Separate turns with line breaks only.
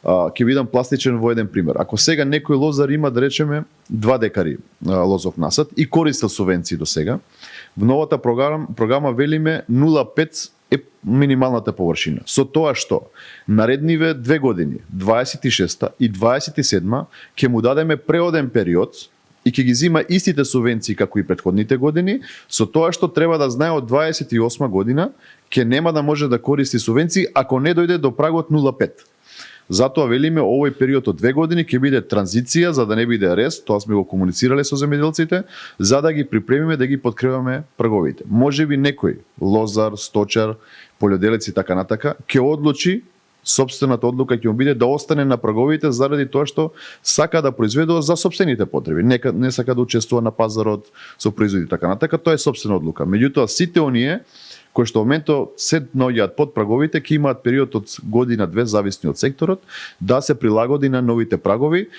Ќе видам пластичен во еден пример. Ако сега некој лозар има, да речеме, 2 декари лозов насад и користел субвенции до сега, во новата програма велиме 0,5 е минималната површина. Со тоа што наредниве 2 години, 26-та и 27-ма, ќе му дадеме преоден период и ќе ги зима истите субвенции како и претходните години, со тоа што треба да знае од 28 година ќе нема да може да користи субвенции ако не дојде до прагот 0,5. Затоа велиме овој период од 2 години ќе биде транзиција за да не биде арест, тоа сме го комуницирале со земјоделците, за да ги припремиме да ги подкрепиме праговите. Можеби некој лозар, сточар, полјоделец и така натака ќе одлучи, сопствената одлука ќе му биде да остане на праговите заради тоа што сака да произведува за сопствените потреби, не сака да учествува на пазарот со производи и така натака, тоа е сопствена одлука. Меѓутоа сите оние кои што во моментот се наоѓаат под праговите ќе имаат период од година-две зависни од секторот да се прилагоди на новите прагови